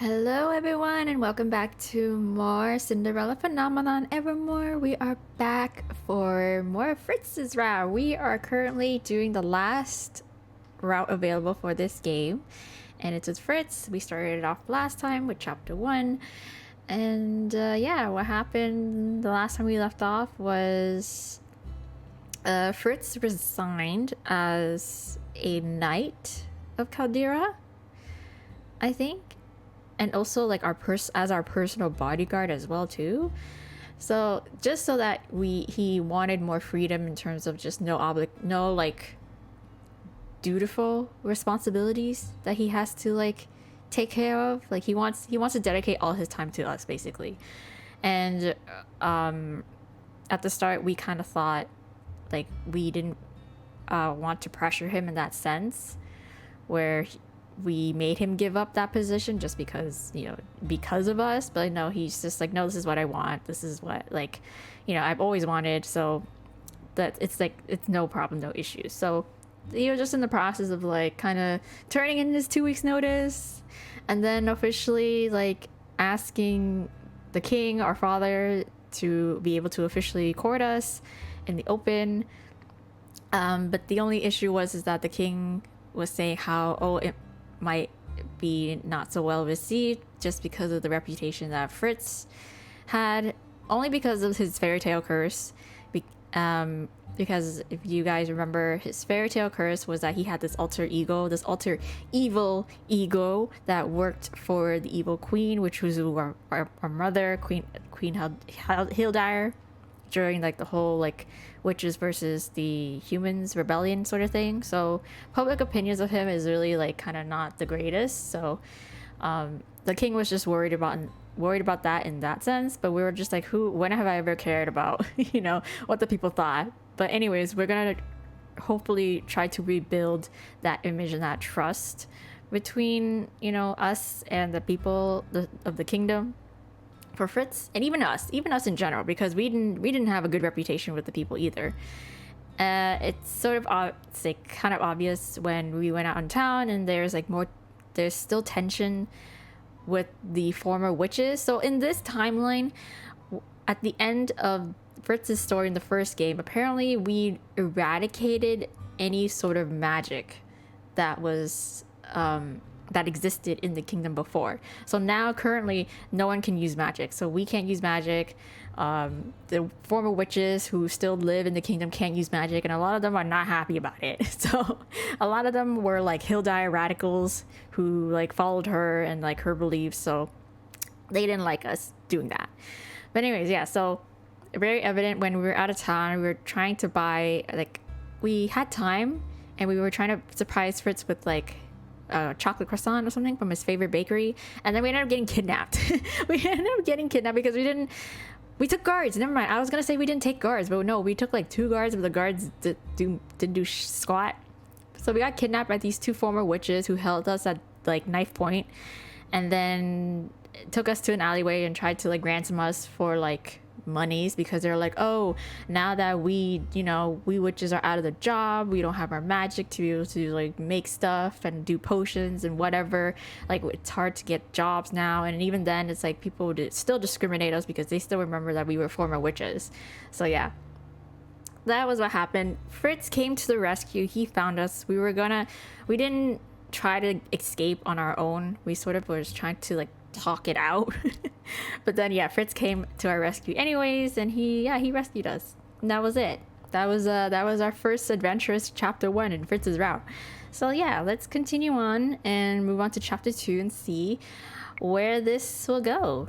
Hello, everyone, and welcome back to more Cinderella Phenomenon Evermore. We are back for more Fritz's route. We are currently doing the last route available for this game, and it's with Fritz. We started it off last time with chapter 1. And yeah, what happened the last time we left off was Fritz resigned as a knight of Caldera, I think, and also like as our personal bodyguard as well too. So just so that he wanted more freedom in terms of just no like dutiful responsibilities that he has to like take care of. Like he wants to dedicate all his time to us basically. And at the start we kind of thought like we didn't want to pressure him in that sense, where we made him give up that position just because because of us. But no, he's just like, no, this is what I want, this is what I've always wanted, so that it's no problem, no issues. So he was just in the process of like kind of turning in his 2 weeks notice, and then officially like asking the king, our father, to be able to officially court us in the open. But the only issue is that the king was saying how it might be not so well received just because of the reputation that Fritz had, only because of his fairy tale curse. Because if you guys remember, his fairy tale curse was that he had this alter evil ego that worked for the evil queen, which was our mother, Queen Hildire, during like the whole like witches versus the humans rebellion sort of thing. So public opinions of him is really like kind of not the greatest. So the king was just worried about that in that sense. But we were just like, when have I ever cared about what the people thought? But anyways, we're gonna hopefully try to rebuild that image and that trust between us and the people of the kingdom for Fritz, and even us in general, because we didn't have a good reputation with the people either. It's sort of it's like kind of obvious when we went out in town, and there's still tension with the former witches. So in this timeline, at the end of Fritz's story in the first game, apparently we eradicated any sort of magic that was that existed in the kingdom before. So now currently no one can use magic. So we can't use magic. The former witches who still live in the kingdom can't use magic, and a lot of them are not happy about it. So a lot of them were like Hildire radicals who like followed her and like her beliefs, so they didn't like us doing that. But anyways, yeah, so very evident when we were out of town, we were trying to buy, like, we had time and we were trying to surprise Fritz with like a chocolate croissant or something from his favorite bakery, and then we ended up getting kidnapped. Because we took guards. Never mind, I was gonna say we didn't take guards, but no, we took like 2 guards, but the guards didn't do squat. So we got kidnapped by these 2 former witches who held us at like knife point, and then took us to an alleyway and tried to like ransom us for like monies, because they're like, oh, now that we witches are out of the job, we don't have our magic to be able to like make stuff and do potions and whatever, like it's hard to get jobs now. And even then it's like people would still discriminate us because they still remember that we were former witches. So yeah, that was what happened. Fritz came to the rescue. He found us. We didn't try to escape on our own. We sort of was trying to like talk it out. But then yeah, Fritz came to our rescue anyways, and he rescued us, and that was it. That was our first adventurous chapter 1 in Fritz's route. So yeah, let's continue on and move on to chapter 2 and see where this will go.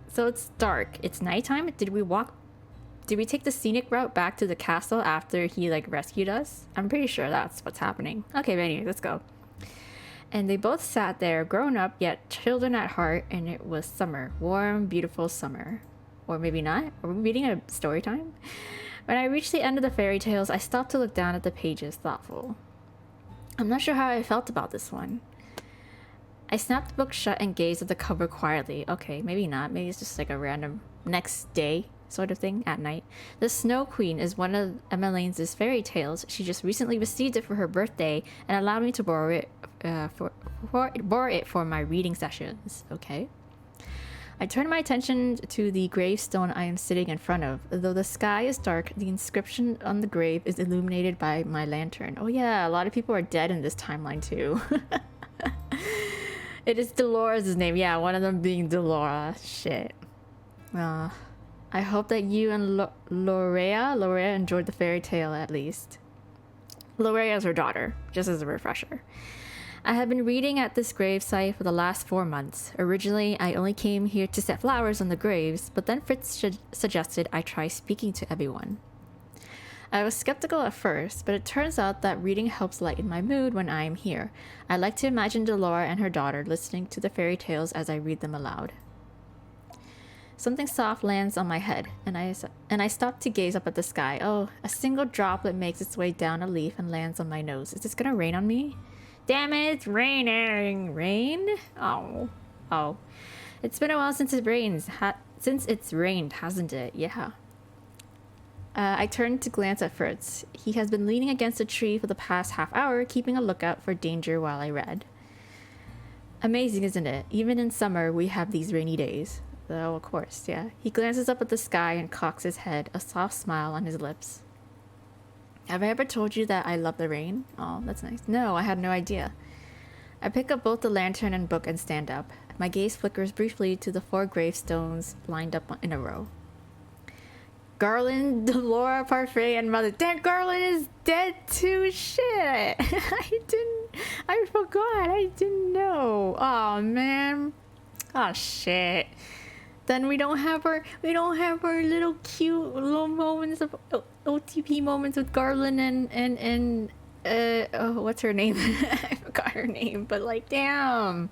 So it's dark, it's nighttime. Did we take the scenic route back to the castle after he like rescued us? I'm pretty sure that's what's happening. Okay, but anyway, let's go. And they both sat there, grown up yet children at heart, and it was summer, warm, beautiful summer. Or maybe not. Are we reading a story time? When I reached the end of the fairy tales, I stopped to look down at the pages, thoughtful. I'm not sure how I felt about this one. I snapped the book shut and gazed at the cover quietly. Okay, maybe not. Maybe it's just like a random next day sort of thing at night. The Snow Queen is one of Emma Lane's fairy tales. She just recently received it for her birthday and allowed me to borrow it for my reading sessions. Okay. I turn my attention to the gravestone I am sitting in front of. Though the sky is dark, the inscription on the grave is illuminated by my lantern. Oh yeah, a lot of people are dead in this timeline too. It is Dolores' name. Yeah, one of them being Delora. Shit. I hope that you and Lorea enjoyed the fairy tale at least. Lorea is her daughter, just as a refresher. I have been reading at this gravesite for the last 4 months. Originally, I only came here to set flowers on the graves, but then Fritz suggested I try speaking to everyone. I was skeptical at first, but it turns out that reading helps lighten my mood when I am here. I like to imagine Delora and her daughter listening to the fairy tales as I read them aloud. Something soft lands on my head, and I stop to gaze up at the sky. Oh, a single droplet makes its way down a leaf and lands on my nose. Is this gonna rain on me? Damn it, it's raining. Rain? Oh. It's been a while since it rains. Since it's rained, hasn't it? Yeah. I turned to glance at Fritz. He has been leaning against a tree for the past half hour, keeping a lookout for danger while I read. Amazing, isn't it? Even in summer, we have these rainy days. Though, of course, yeah. He glances up at the sky and cocks his head, a soft smile on his lips. Have I ever told you that I love the rain? Oh, that's nice. No, I had no idea. I pick up both the lantern and book and stand up. My gaze flickers briefly to the 4 gravestones lined up in a row. Garland, Delora, Parfait, and Mother. Damn, Garland is dead too. Shit. I forgot. I didn't know. Oh, man. Oh, shit. Then we don't have our little cute little moments of OTP moments with Garland and what's her name? I forgot her name, but like, damn.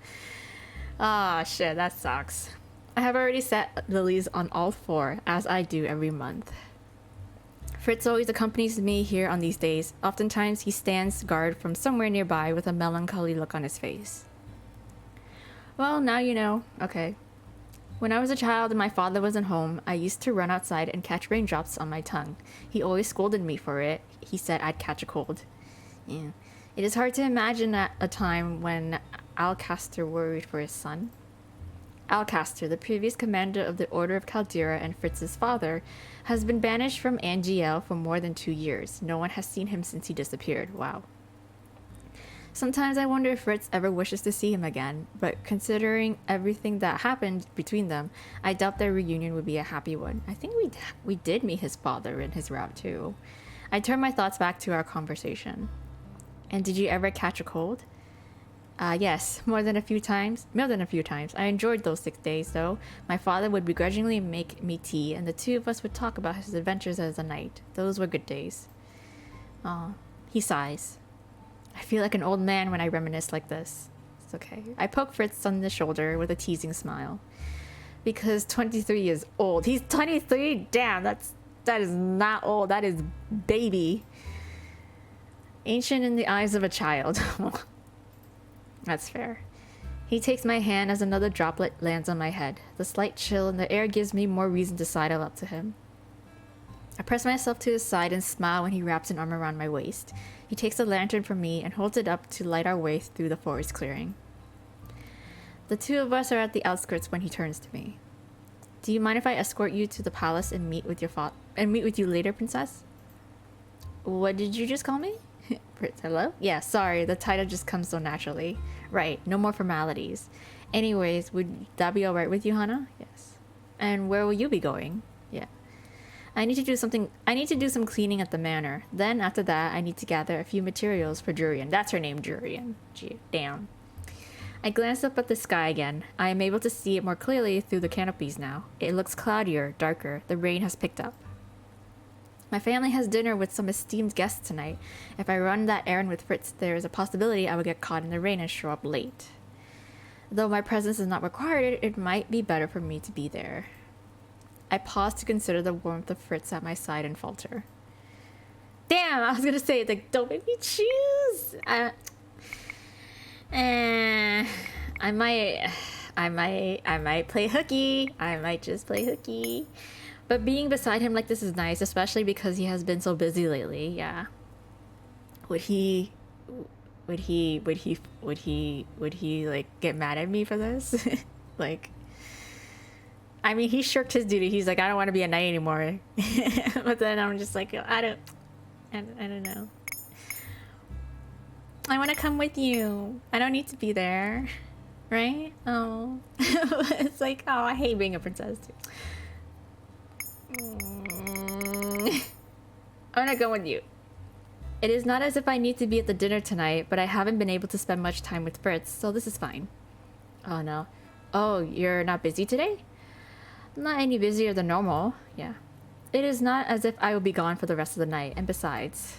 Ah, shit, that sucks. I have already set lilies on all 4, as I do every month. Fritz always accompanies me here on these days. Oftentimes he stands guard from somewhere nearby with a melancholy look on his face. Well, now you know. Okay. When I was a child and my father wasn't home, I used to run outside and catch raindrops on my tongue. He always scolded me for it. He said I'd catch a cold. Yeah. It is hard to imagine at a time when Alcaster worried for his son. Alcaster, the previous commander of the Order of Caldera and Fritz's father, has been banished from Angiel for more than 2 years. No one has seen him since he disappeared. Wow. Sometimes I wonder if Fritz ever wishes to see him again, but considering everything that happened between them, I doubt their reunion would be a happy one. I think we did meet his father in his route too. I turn my thoughts back to our conversation. And did you ever catch a cold? Yes, more than a few times. I enjoyed those 6 days, though. My father would begrudgingly make me tea, and the 2 of us would talk about his adventures as a knight. Those were good days. He sighs. I feel like an old man when I reminisce like this. It's okay. I poke Fritz on the shoulder with a teasing smile. Because 23 is old. He's 23? Damn, that is not old. That is baby. Ancient in the eyes of a child. That's fair. He takes my hand as another droplet lands on my head. The slight chill in the air gives me more reason to sidle up to him. I press myself to his side and smile when he wraps an arm around my waist. He takes the lantern from me and holds it up to light our way through the forest clearing. The 2 of us are at the outskirts when he turns to me. Do you mind if I escort you to the palace and meet with you later, princess? What did you just call me? Fritz, hello? Yeah, sorry, the title just comes so naturally. Right, no more formalities. Anyways, would that be alright with you, Hannah? Yes. And where will you be going? Yeah. I need to do some cleaning at the manor. Then, after that, I need to gather a few materials for Jurian. That's her name, Jurian. Gee, damn. I glance up at the sky again. I am able to see it more clearly through the canopies now. It looks cloudier, darker. The rain has picked up. My family has dinner with some esteemed guests tonight. If I run that errand with Fritz, there is a possibility I will get caught in the rain and show up late. Though my presence is not required, it might be better for me to be there. I pause to consider the warmth of Fritz at my side and falter. Damn, I was gonna say, like, don't make me choose! I might play hooky. I might just play hooky. But being beside him like this is nice, especially because he has been so busy lately. Yeah. Would he would he like get mad at me for this? Like, I mean, he shirked his duty. He's like, I don't want to be a knight anymore. But then I'm just like, I don't know. I want to come with you. I don't need to be there, right? Oh, it's like, oh, I hate being a princess too. I want to go with you. It is not as if I need to be at the dinner tonight, but I haven't been able to spend much time with Fritz, so this is fine. Oh no. Oh, you're not busy today? Not any busier than normal, yeah. It is not as if I will be gone for the rest of the night, and besides...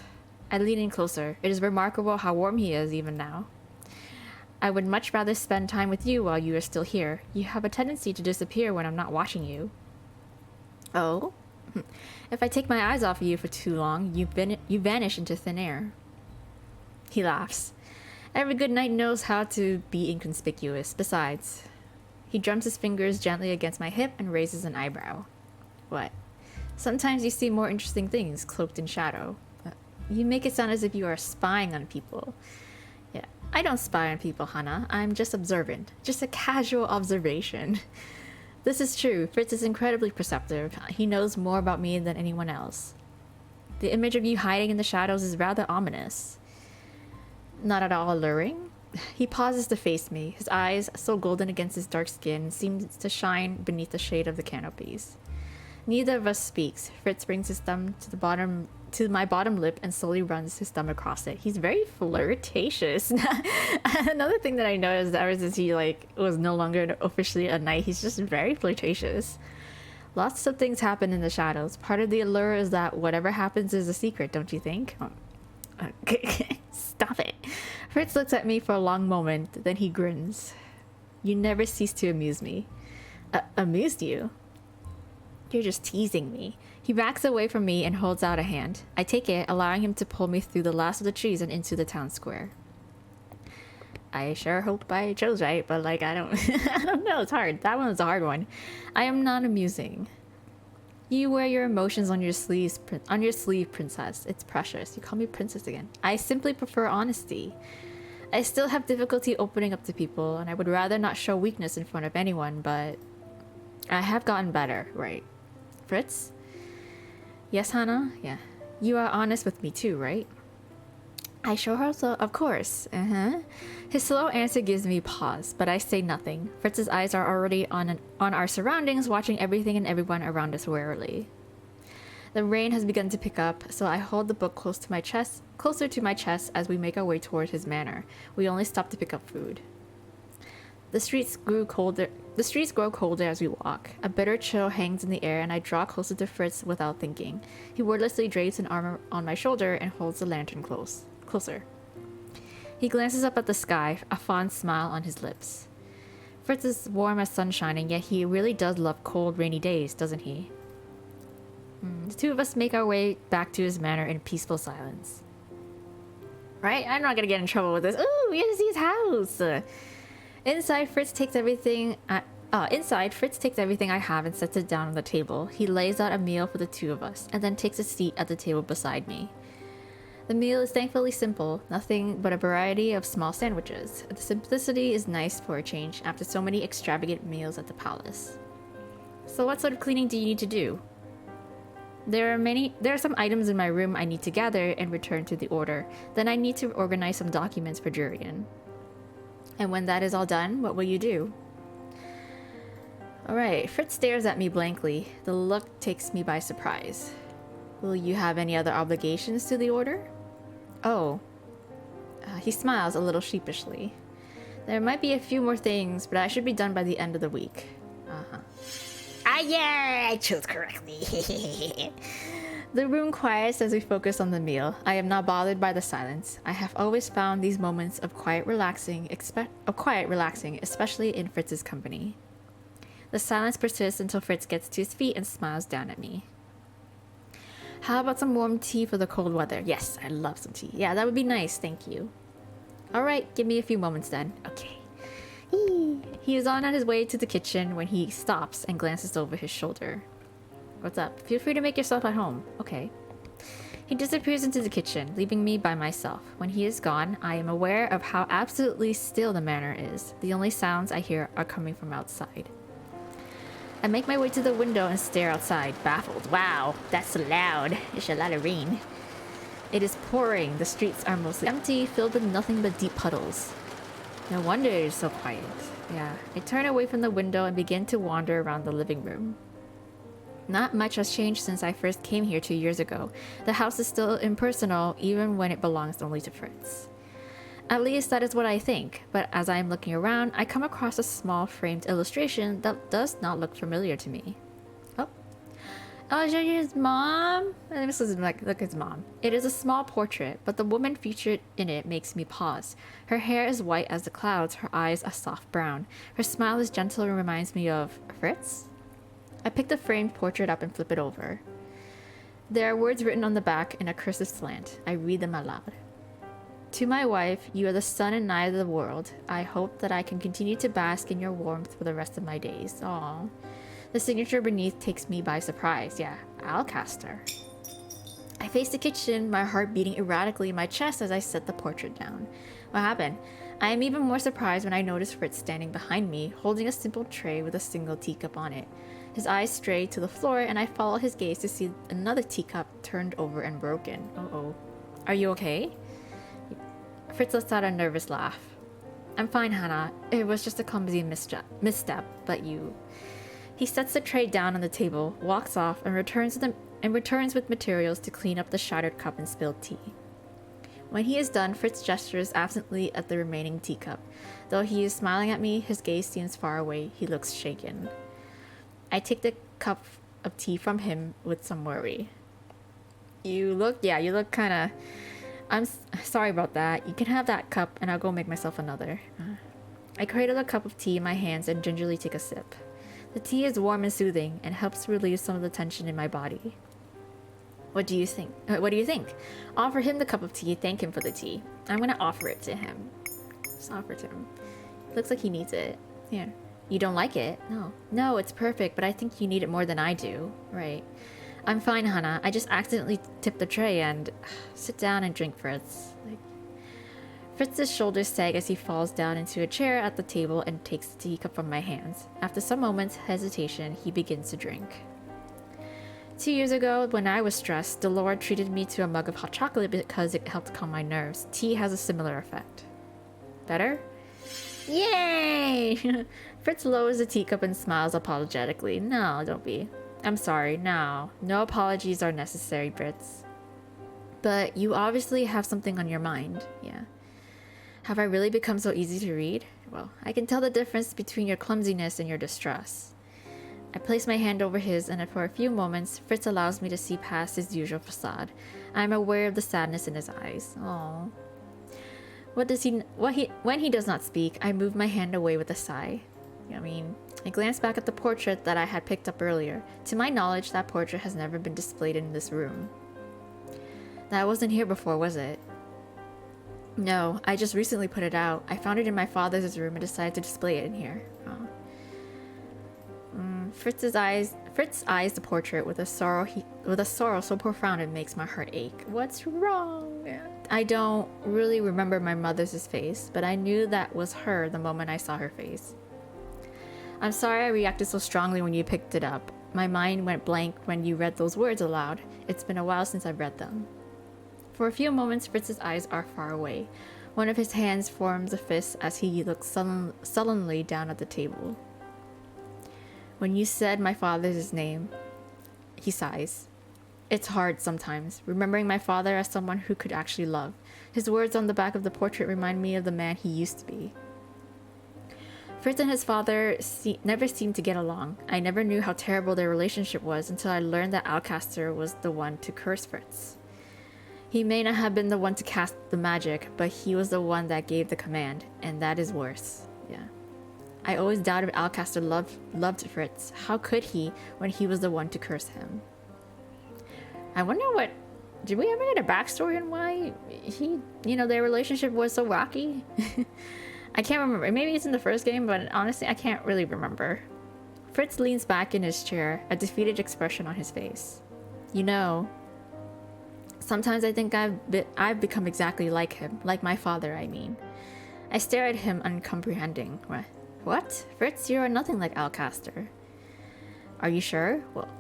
I lean in closer. It is remarkable how warm he is even now. I would much rather spend time with you while you are still here. You have a tendency to disappear when I'm not watching you. Oh? If I take my eyes off of you for too long, you vanish into thin air. He laughs. Every good knight knows how to be inconspicuous. Besides, he drums his fingers gently against my hip and raises an eyebrow. What? Sometimes you see more interesting things cloaked in shadow. You make it sound as if you are spying on people. Yeah, I don't spy on people, Hannah. I'm just observant. Just a casual observation. This is true. Fritz is incredibly perceptive. He knows more about me than anyone else. The image of you hiding in the shadows is rather ominous. Not at all alluring. He pauses to face me. His eyes, so golden against his dark skin, seem to shine beneath the shade of the canopies. Neither of us speaks. Fritz brings his thumb to my bottom lip and slowly runs his thumb across it. He's very flirtatious. Another thing that I noticed ever since he was no longer officially a knight, he's just very flirtatious. Lots of things happen in the shadows. Part of the allure is that whatever happens is a secret, don't you think? Stop it. Fritz looks at me for a long moment, then he grins. You never cease to amuse me. Amused you? You're just teasing me. He backs away from me and holds out a hand. I take it, allowing him to pull me through the last of the trees and into the town square. I sure hope I chose right, but I don't I don't know, it's hard. That one was a hard one. I am not amusing. You wear your emotions on your sleeve, princess. It's precious. You call me princess again. I simply prefer honesty. I still have difficulty opening up to people, and I would rather not show weakness in front of anyone, but I have gotten better, right? Fritz? Yes, Hannah? Yeah. You are honest with me too, right? I sure hope so. Of course. His slow answer gives me pause, but I say nothing. Fritz's eyes are already on our surroundings, watching everything and everyone around us warily. The rain has begun to pick up, so I hold the book closer to my chest as we make our way toward his manor. We only stop to pick up food. The streets grow colder as we walk. A bitter chill hangs in the air, and I draw closer to Fritz without thinking. He wordlessly drapes an arm on my shoulder and holds the lantern closer. He glances up at the sky, a fond smile on his lips. Fritz is warm as sunshine, and yet he really does love cold, rainy days, doesn't he? The two of us make our way back to his manor in peaceful silence. Right? I'm not gonna get in trouble with this. Ooh, we get to see his house! Inside, Fritz takes everything I have and sets it down on the table. He lays out a meal for the two of us, and then takes a seat at the table beside me. The meal is thankfully simple, nothing but a variety of small sandwiches. The simplicity is nice for a change after so many extravagant meals at the palace. So what sort of cleaning do you need to do? There are some items in my room I need to gather and return to the order. Then I need to organize some documents for Jurian. And when that is all done, what will you do? Alright, Fritz stares at me blankly. The look takes me by surprise. Will you have any other obligations to the order? Oh. He smiles a little sheepishly. There might be a few more things, but I should be done by the end of the week. Ah, yeah! I chose correctly. The room quiets as we focus on the meal. I am not bothered by the silence. I have always found these moments of quiet relaxing, especially in Fritz's company. The silence persists until Fritz gets to his feet and smiles down at me. How about some warm tea for the cold weather? Yes, I love some tea. Yeah, that would be nice, thank you. Alright, give me a few moments then. Okay. He is on his way to the kitchen when he stops and glances over his shoulder. What's up? Feel free to make yourself at home. Okay. He disappears into the kitchen, leaving me by myself. When he is gone, I am aware of how absolutely still the manor is. The only sounds I hear are coming from outside. I make my way to the window and stare outside, baffled. Wow, that's so loud. It's a lot of rain. It is pouring. The streets are mostly empty, filled with nothing but deep puddles. No wonder it is so quiet. Yeah, I turn away from the window and begin to wander around the living room. Not much has changed since I first came here 2 years ago. The house is still impersonal, even when it belongs only to Fritz. At least that is what I think, but as I am looking around, I come across a small framed illustration that does not look familiar to me. Oh, is that his mom? This is like, look at his mom. It is a small portrait, but the woman featured in it makes me pause. Her hair is white as the clouds, her eyes a soft brown. Her smile is gentle and reminds me of Fritz? I pick the framed portrait up and flip it over. There are words written on the back in a cursive slant. I read them aloud. To my wife, you are the sun and night of the world. I hope that I can continue to bask in your warmth for the rest of my days. Aww. The signature beneath takes me by surprise. Yeah, Alcaster. I face the kitchen, my heart beating erratically in my chest as I set the portrait down. What happened? I am even more surprised when I notice Fritz standing behind me, holding a simple tray with a single teacup on it. His eyes stray to the floor, and I follow his gaze to see another teacup turned over and broken. Uh-oh. Are you okay? Fritz lets out a nervous laugh. I'm fine, Hannah. It was just a clumsy misstep, but you... He sets the tray down on the table, walks off, and returns with materials to clean up the shattered cup and spilled tea. When he is done, Fritz gestures absently at the remaining teacup. Though he is smiling at me, his gaze seems far away. He looks shaken. I take the cup of tea from him with some worry. You look kinda... I'm sorry about that. You can have that cup, and I'll go make myself another. I cradle a cup of tea in my hands and gingerly take a sip. The tea is warm and soothing, and helps relieve some of the tension in my body. What do you think? Offer him the cup of tea, thank him for the tea. I'm gonna offer it to him. Just offer it to him. Looks like he needs it. Here. You don't like it? No. No, it's perfect, but I think you need it more than I do. Right. I'm fine, Hannah. I just accidentally tipped the tray and... Sit down and drink, Fritz. Fritz's shoulders sag as he falls down into a chair at the table and takes the teacup from my hands. After some moments' hesitation, he begins to drink. 2 years ago, when I was stressed, the Lord treated me to a mug of hot chocolate because it helped calm my nerves. Tea has a similar effect. Better? Yay! Fritz lowers the teacup and smiles apologetically. No, don't be. I'm sorry, no. No apologies are necessary, Fritz. But you obviously have something on your mind. Yeah. Have I really become so easy to read? Well, I can tell the difference between your clumsiness and your distress. I place my hand over his, and for a few moments, Fritz allows me to see past his usual facade. I am aware of the sadness in his eyes. Aww. When he does not speak, I move my hand away with a sigh. I glance back at the portrait that I had picked up earlier. To my knowledge, that portrait has never been displayed in this room. That wasn't here before, was it? No, I just recently put it out. I found it in my father's room and decided to display it in here. Fritz eyes the portrait with a sorrow so profound it makes my heart ache. What's wrong? I don't really remember my mother's face, but I knew that was her the moment I saw her face. I'm sorry I reacted so strongly when you picked it up. My mind went blank when you read those words aloud. It's been a while since I've read them. For a few moments, Fritz's eyes are far away. One of his hands forms a fist as he looks sullenly down at the table. When you said my father's name, he sighs. It's hard sometimes, remembering my father as someone who could actually love. His words on the back of the portrait remind me of the man he used to be. Fritz and his father never seemed to get along. I never knew how terrible their relationship was until I learned that Alcaster was the one to curse Fritz. He may not have been the one to cast the magic, but he was the one that gave the command, and that is worse. Yeah. I always doubted Alcaster loved Fritz. How could he when he was the one to curse him? I wonder did we ever get a backstory on why their relationship was so rocky? I can't remember. Maybe it's in the first game, but honestly, I can't really remember. Fritz leans back in his chair, a defeated expression on his face. You know, sometimes I think I've become exactly like him, like my father, I mean. I stare at him uncomprehending. What? Fritz, you are nothing like Alcaster. Are you sure? Well,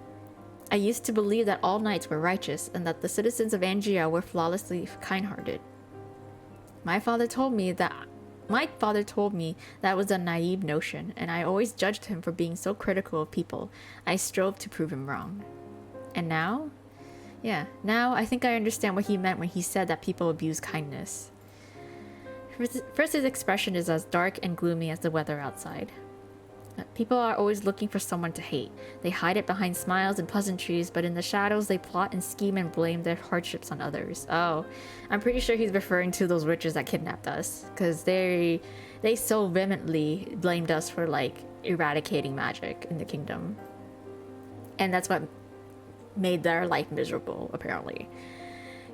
I used to believe that all knights were righteous and that the citizens of Angia were flawlessly kind-hearted. My father told me that was a naive notion, and I always judged him for being so critical of people. I strove to prove him wrong. And now? Yeah, now I think I understand what he meant when he said that people abuse kindness. Fritz's expression is as dark and gloomy as the weather outside. People are always looking for someone to hate. They hide it behind smiles and pleasantries, but in the shadows they plot and scheme and blame their hardships on others. Oh, I'm pretty sure he's referring to those witches that kidnapped us, because they so vehemently blamed us for, like, eradicating magic in the kingdom. And that's what made their life miserable, apparently.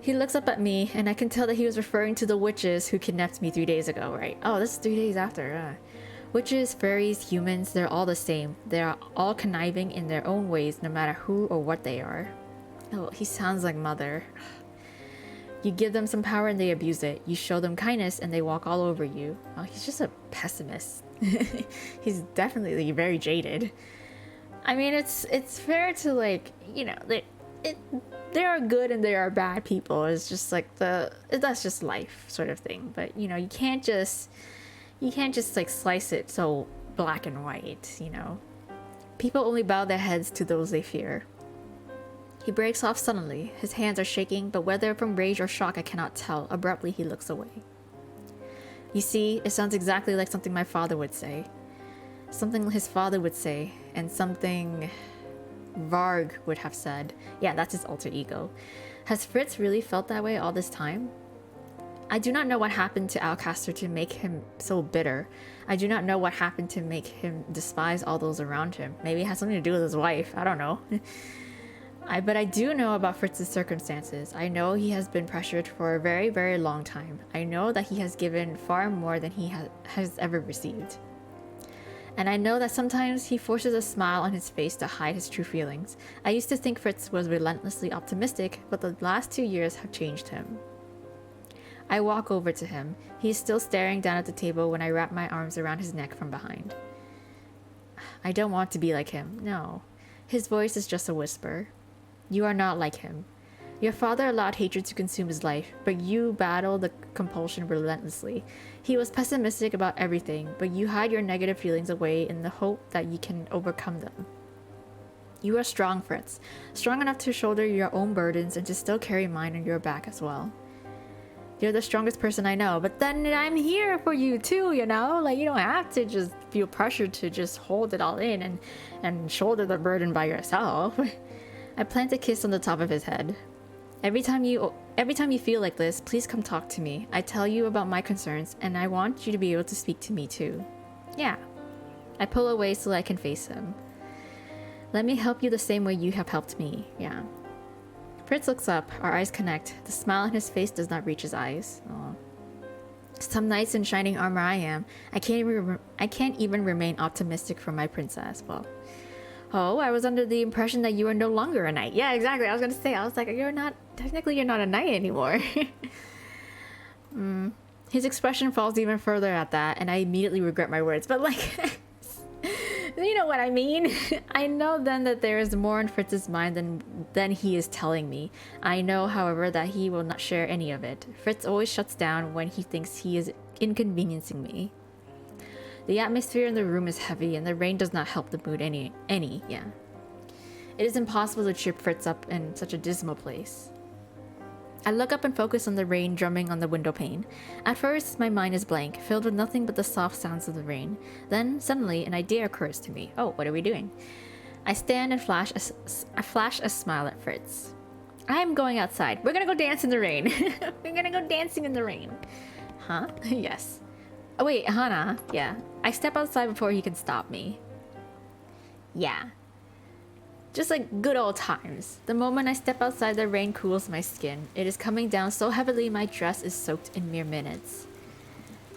He looks up at me, and I can tell that he was referring to the witches who kidnapped me 3 days ago, right? Oh, this is 3 days after. Witches, fairies, humans, they're all the same. They're all conniving in their own ways, no matter who or what they are. Oh, he sounds like Mother. You give them some power and they abuse it. You show them kindness and they walk all over you. Oh, he's just a pessimist. He's definitely very jaded. I mean, it's fair to, like, you know, there are good and there are bad people. It's just like that's just life sort of thing. But, you know, you can't just like slice it so black and white, you know. People only bow their heads to those they fear. He breaks off suddenly. His hands are shaking, but whether from rage or shock I cannot tell. Abruptly he looks away. You see, it sounds exactly like something my father would say. Something his father would say, and something Varg would have said. Yeah, that's his alter ego. Has Fritz really felt that way all this time? I do not know what happened to Alcaster to make him so bitter. I do not know what happened to make him despise all those around him. Maybe it has something to do with his wife. I don't know. But I do know about Fritz's circumstances. I know he has been pressured for a very, very long time. I know that he has given far more than he has ever received. And I know that sometimes he forces a smile on his face to hide his true feelings. I used to think Fritz was relentlessly optimistic, but the last 2 years have changed him. I walk over to him. He is still staring down at the table when I wrap my arms around his neck from behind. I don't want to be like him, no. His voice is just a whisper. You are not like him. Your father allowed hatred to consume his life, but you battle the compulsion relentlessly. He was pessimistic about everything, but you hide your negative feelings away in the hope that you can overcome them. You are strong, Fritz. Strong enough to shoulder your own burdens and to still carry mine on your back as well. You're the strongest person I know, but then I'm here for you too, you know? Like, you don't have to just feel pressured to just hold it all in and shoulder the burden by yourself. I plant a kiss on the top of his head. Every time you feel like this, please come talk to me. I tell you about my concerns, and I want you to be able to speak to me too. Yeah. I pull away so I can face him. Let me help you the same way you have helped me. Yeah. Fritz looks up, our eyes connect. The smile on his face does not reach his eyes. Aww. Some nights in shining armor I am. I can't even remain optimistic for my princess. Well, oh, I was under the impression that you are no longer a knight. Yeah, exactly. I was gonna say, I was like, technically you're not a knight anymore. His expression falls even further at that, and I immediately regret my words. But like, you know what I mean? I know then that there is more in Fritz's mind than he is telling me. I know, however, that he will not share any of it. Fritz always shuts down when he thinks he is inconveniencing me. The atmosphere in the room is heavy, and the rain does not help the mood any. Yeah. It is impossible to cheer Fritz up in such a dismal place. I look up and focus on the rain drumming on the window pane. At first, my mind is blank, filled with nothing but the soft sounds of the rain. Then, suddenly, an idea occurs to me. Oh, what are we doing? I stand and flash a smile at Fritz. I am going outside. We're gonna go dance in the rain. We're gonna go dancing in the rain. Huh? Yes. Oh wait, Hana. Yeah. I step outside before he can stop me. Yeah. Just like good old times. The moment I step outside, the rain cools my skin. It is coming down so heavily my dress is soaked in mere minutes.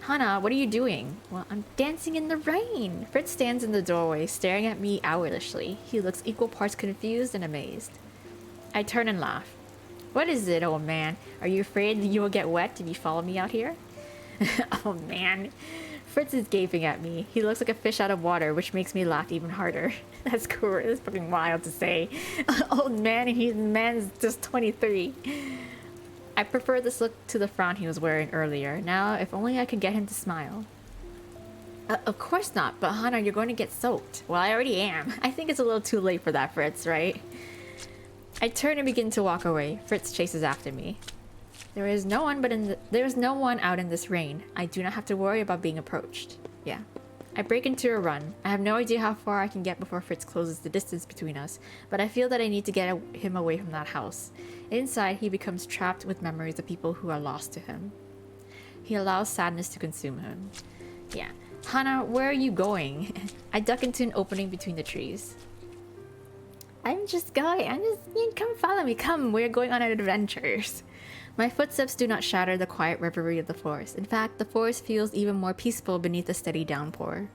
Hana, what are you doing? Well, I'm dancing in the rain. Fritz stands in the doorway, staring at me owlishly. He looks equal parts confused and amazed. I turn and laugh. What is it, old man? Are you afraid you will get wet if you follow me out here? Oh man. Fritz is gaping at me. He looks like a fish out of water, which makes me laugh even harder. That's cool. That's fucking wild to say. Old man, and man's just 23. I prefer this look to the frown he was wearing earlier. Now, if only I could get him to smile. Of course not, but Hana, you're going to get soaked. Well, I already am. I think it's a little too late for that, Fritz, right? I turn and begin to walk away. Fritz chases after me. There is no one out in this rain. I do not have to worry about being approached. Yeah. I break into a run. I have no idea how far I can get before Fritz closes the distance between us, but I feel that I need to get him away from that house. Inside, he becomes trapped with memories of people who are lost to him. He allows sadness to consume him. Yeah. Hana, where are you going? I duck into an opening between the trees. I'm just come follow me, come, we're going on adventures. My footsteps do not shatter the quiet reverie of the forest. In fact, the forest feels even more peaceful beneath the steady downpour.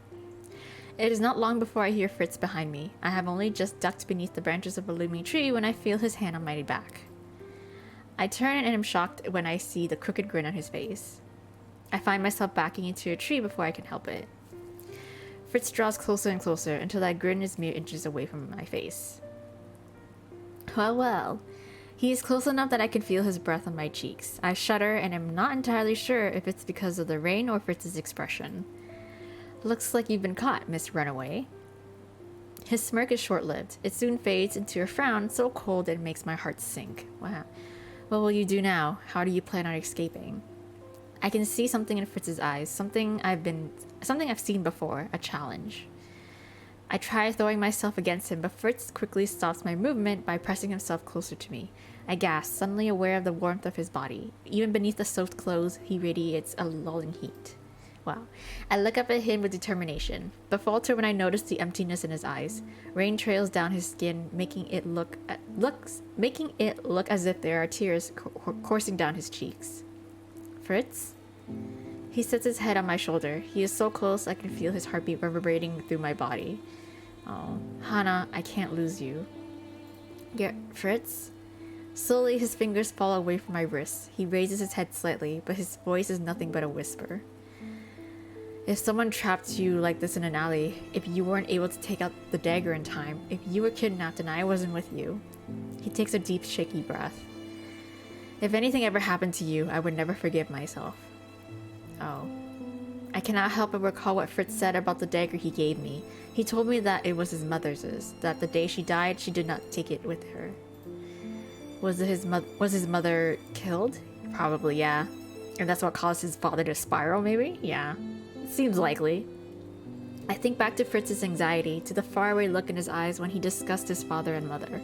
It is not long before I hear Fritz behind me. I have only just ducked beneath the branches of a looming tree when I feel his hand on my back. I turn and am shocked when I see the crooked grin on his face. I find myself backing into a tree before I can help it. Fritz draws closer and closer until that grin is mere inches away from my face. Well. He is close enough that I can feel his breath on my cheeks. I shudder and am not entirely sure if it's because of the rain or Fritz's expression. Looks like you've been caught, Miss Runaway. His smirk is short-lived. It soon fades into a frown so cold it makes my heart sink. Wow. What will you do now? How do you plan on escaping? I can see something in Fritz's eyes, something I've seen before, a challenge. I try throwing myself against him, but Fritz quickly stops my movement by pressing himself closer to me. I gasp, suddenly aware of the warmth of his body. Even beneath the soaked clothes, he radiates a lulling heat. Wow. I look up at him with determination, but falter when I notice the emptiness in his eyes. Rain trails down his skin, making it look as if there are tears coursing down his cheeks. Fritz? He sets his head on my shoulder. He is so close I can feel his heartbeat reverberating through my body. Oh, Hana, I can't lose you. Yeah, Fritz? Slowly, his fingers fall away from my wrists. He raises his head slightly, but his voice is nothing but a whisper. If someone trapped you like this in an alley, if you weren't able to take out the dagger in time, if you were kidnapped and I wasn't with you... He takes a deep, shaky breath. If anything ever happened to you, I would never forgive myself. Oh. I cannot help but recall what Fritz said about the dagger he gave me. He told me that it was his mother's, that the day she died, she did not take it with her. Was his mother killed? Probably, yeah. And that's what caused his father to spiral, maybe? Yeah. Seems likely. I think back to Fritz's anxiety, to the faraway look in his eyes when he discussed his father and mother.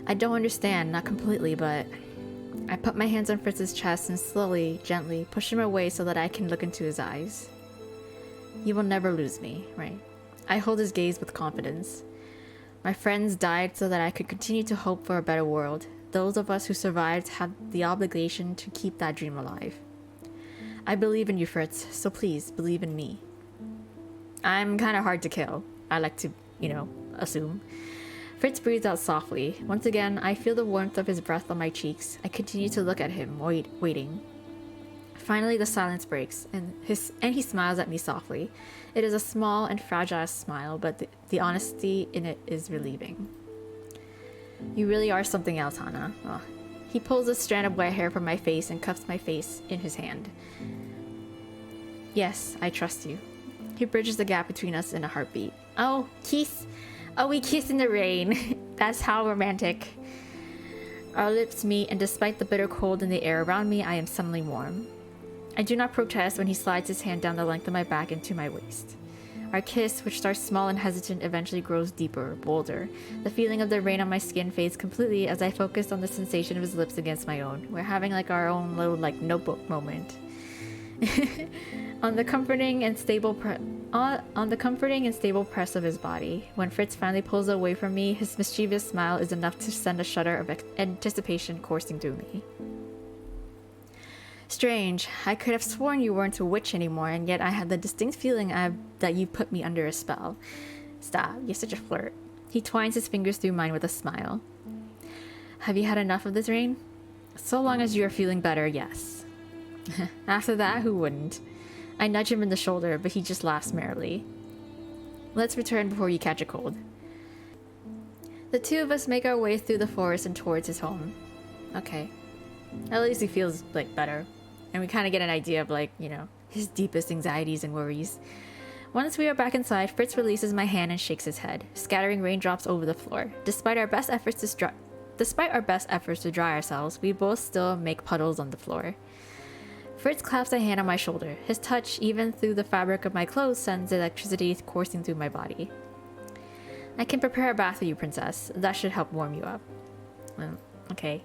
I don't understand, not completely, but... I put my hands on Fritz's chest and slowly, gently, push him away so that I can look into his eyes. You will never lose me, right? I hold his gaze with confidence. My friends died so that I could continue to hope for a better world. Those of us who survived have the obligation to keep that dream alive. I believe in you, Fritz, so please, believe in me. I'm kind of hard to kill. I like to, assume. Fritz breathes out softly. Once again, I feel the warmth of his breath on my cheeks. I continue to look at him, waiting. Finally, the silence breaks, and he smiles at me softly. It is a small and fragile smile, but the honesty in it is relieving. You really are something else, Hana. Oh. He pulls a strand of wet hair from my face and cups my face in his hand. Yes, I trust you. He bridges the gap between us in a heartbeat. Oh, kiss! Oh, we kiss in the rain. That's how romantic. Our lips meet, and despite the bitter cold in the air around me, I am suddenly warm. I do not protest when he slides his hand down the length of my back into my waist. Our kiss, which starts small and hesitant, eventually grows deeper, bolder. The feeling of the rain on my skin fades completely as I focus on the sensation of his lips against my own. We're having our own little notebook moment. on the comforting and stable press of his body. When Fritz finally pulls away from me, his mischievous smile is enough to send a shudder of anticipation coursing through me. Strange. I could have sworn you weren't a witch anymore, and yet I had the distinct feeling that you put me under a spell. Stop. You're such a flirt. He twines his fingers through mine with a smile. Have you had enough of this, Rain? So long as you are feeling better, yes. After that, who wouldn't? I nudge him in the shoulder, but he just laughs merrily. Let's return before you catch a cold. The two of us make our way through the forest and towards his home. Okay. At least he feels, like, better. And we kind of get an idea of, like, you know, his deepest anxieties and worries. Once we are back inside, Fritz releases my hand and shakes his head, scattering raindrops over the floor. Despite our best efforts to dry ourselves, we both still make puddles on the floor. Fritz claps a hand on my shoulder. His touch, even through the fabric of my clothes, sends electricity coursing through my body. I can prepare a bath for you, princess. That should help warm you up. Okay.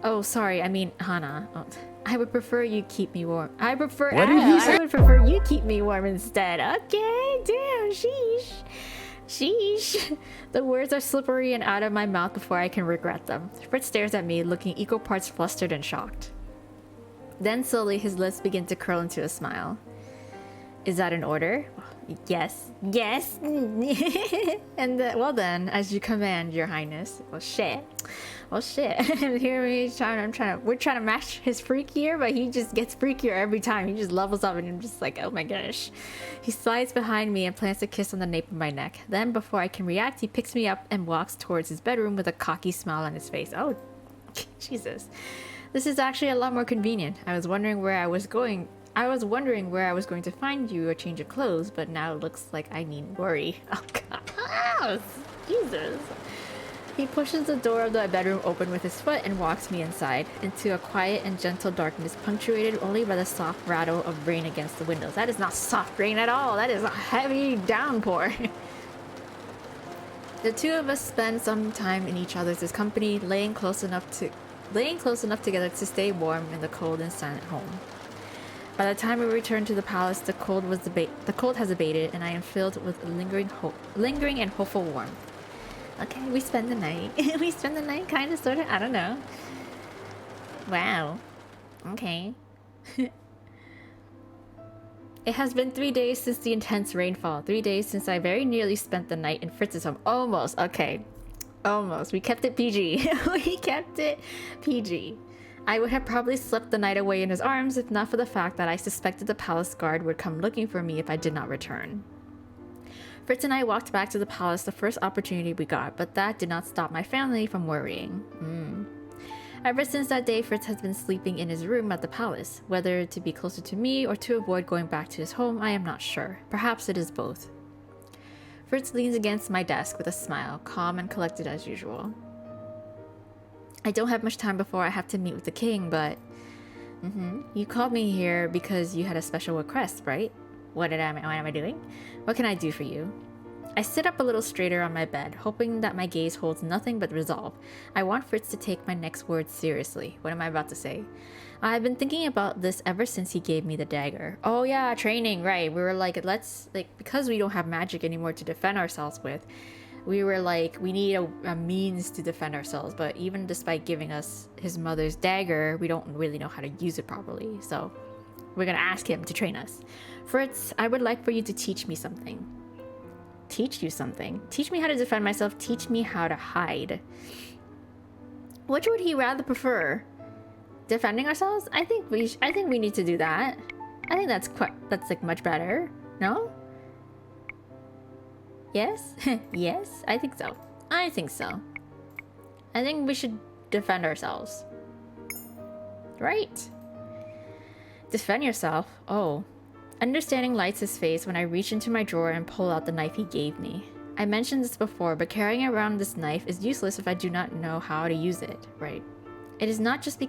Oh, sorry, I mean, Hana. Oh, I would prefer you keep me warm. I would prefer you keep me warm instead. Okay, damn, sheesh. Sheesh. The words are slippery and out of my mouth before I can regret them. Fritz stares at me, looking equal parts flustered and shocked. Then slowly his lips begin to curl into a smile. Is that an order? Yes. Yes. And well then, as you command, your highness. Well shit. Here we're trying to match his freak here, but he just gets freakier every time. He just levels up and I'm just like, oh my gosh. He slides behind me and plants a kiss on the nape of my neck. Then before I can react, he picks me up and walks towards his bedroom with a cocky smile on his face. Oh, Jesus. This is actually a lot more convenient. I was wondering where I was going to find you or change of clothes, but now it looks like I needn't worry. Oh god. Oh, Jesus. He pushes the door of the bedroom open with his foot and walks me inside, into a quiet and gentle darkness punctuated only by the soft rattle of rain against the windows. That is not soft rain at all. That is a heavy downpour. The two of us spend some time in each other's company, laying close enough together to stay warm in the cold and silent home. By the time we return to the palace, the cold has abated, and I am filled with lingering and hopeful warmth. Okay, we spend the night. We spend the night, kind of, sort of. I don't know. Wow. Okay. It has been 3 days since the intense rainfall. 3 days since I very nearly spent the night in Fritz's home. Almost. Okay. Almost. We kept it PG. We kept it PG. I would have probably slept the night away in his arms if not for the fact that I suspected the palace guard would come looking for me if I did not return. Fritz and I walked back to the palace the first opportunity we got, but that did not stop my family from worrying. Ever since that day, Fritz has been sleeping in his room at the palace. Whether to be closer to me or to avoid going back to his home, I am not sure. Perhaps it is both. Fritz leans against my desk with a smile, calm and collected as usual. I don't have much time before I have to meet with the king, but... You called me here because you had a special request, right? What am I doing? What can I do for you? I sit up a little straighter on my bed, hoping that my gaze holds nothing but resolve. I want Fritz to take my next words seriously. What am I about to say? I've been thinking about this ever since he gave me the dagger. Oh yeah, training, right. We were like, because we don't have magic anymore to defend ourselves with, we were like, we need a means to defend ourselves. But even despite giving us his mother's dagger, we don't really know how to use it properly. So we're gonna ask him to train us. Fritz, I would like for you to teach me something. Teach you something? Teach me how to defend myself. Teach me how to hide. Which would he rather prefer? Defending ourselves? I think we need to do that. I think that's like much better. No? Yes? Yes? I think so. I think we should defend ourselves. Right? Defend yourself? Oh. Understanding lights his face when I reach into my drawer and pull out the knife he gave me. I mentioned this before, but carrying around this knife is useless if I do not know how to use it, right? It's not just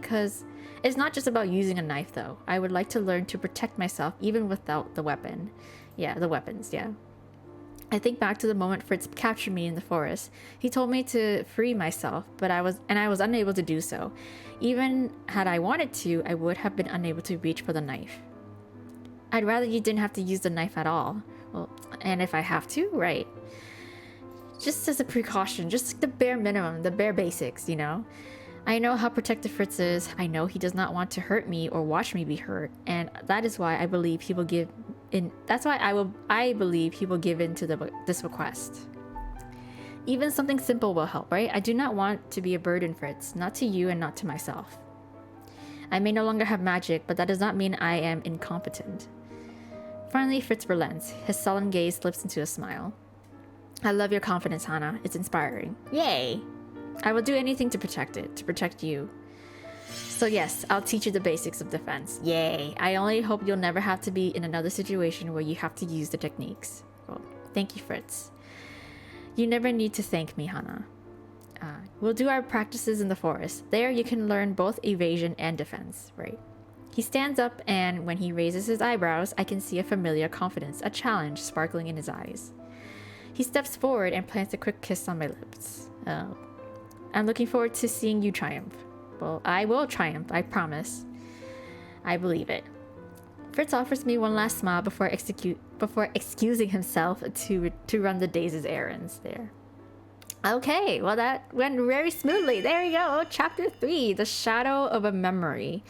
about using a knife though. I would like to learn to protect myself even without the weapon. Yeah, the weapons, yeah. I think back to the moment Fritz captured me in the forest. He told me to free myself, but I was unable to do so. Even had I wanted to, I would have been unable to reach for the knife. I'd rather you didn't have to use the knife at all. Well, and if I have to, right. Just as a precaution, just like the bare minimum, the bare basics, you know? I know how protective Fritz is. I know he does not want to hurt me or watch me be hurt, and that is why I believe he will give in. That's why I believe he will give in to this request. Even something simple will help, right? I do not want to be a burden, Fritz. Not to you and not to myself. I may no longer have magic, but that does not mean I am incompetent. Finally, Fritz relents. His sullen gaze slips into a smile. I love your confidence, Hana. It's inspiring. Yay! I will do anything to protect it, to protect you. So yes, I'll teach you the basics of defense. Yay! I only hope you'll never have to be in another situation where you have to use the techniques. Well, thank you, Fritz. You never need to thank me, Hana. We'll do our practices in the forest. There you can learn both evasion and defense, right? He stands up, and when he raises his eyebrows, I can see a familiar confidence, a challenge sparkling in his eyes. He steps forward and plants a quick kiss on my lips. I'm looking forward to seeing you triumph. Well, I will triumph, I promise. I believe it. Fritz offers me one last smile before excusing himself to run the day's errands there. Okay, well that went very smoothly. There you go. Chapter 3, The Shadow of a Memory.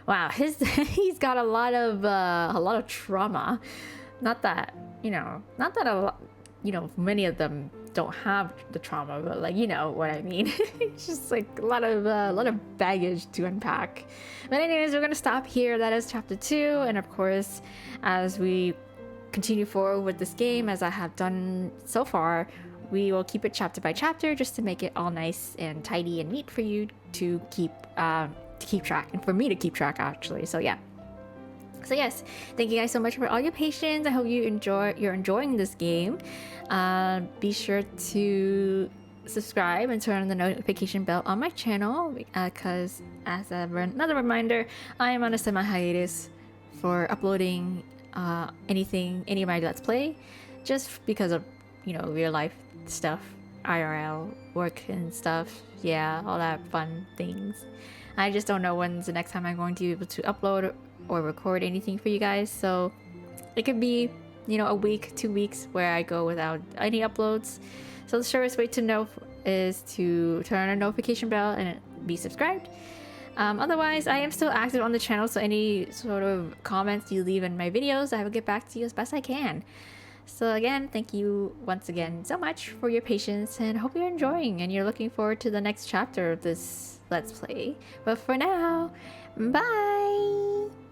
Wow, he's got a lot of trauma. Not that many of them don't have the trauma, but like, you know what I mean. It's just like a lot of baggage to unpack. But anyways, we're gonna stop here. That is chapter 2, and of course, as we continue forward with this game, as I have done so far, we will keep it chapter by chapter just to make it all nice and tidy and neat for you to keep track, and for me to keep track actually. So yeah. So yes, thank you guys so much for all your patience. I hope you're enjoying this game. Be sure to subscribe and turn on the notification bell on my channel, because as another reminder, I am on a semi-hiatus for uploading any of my Let's Play, just because of real life stuff, IRL work and stuff. Yeah, all that fun things. I just don't know when's the next time I'm going to be able to upload or record anything for you guys, so it could be a week, 2 weeks where I go without any uploads. So the surest way to know is to turn on a notification bell and be subscribed. Otherwise, I am still active on the channel, so any sort of comments you leave in my videos, I will get back to you as best I can. So again, thank you once again so much for your patience, and hope you're enjoying and you're looking forward to the next chapter of this Let's Play. But for now, bye!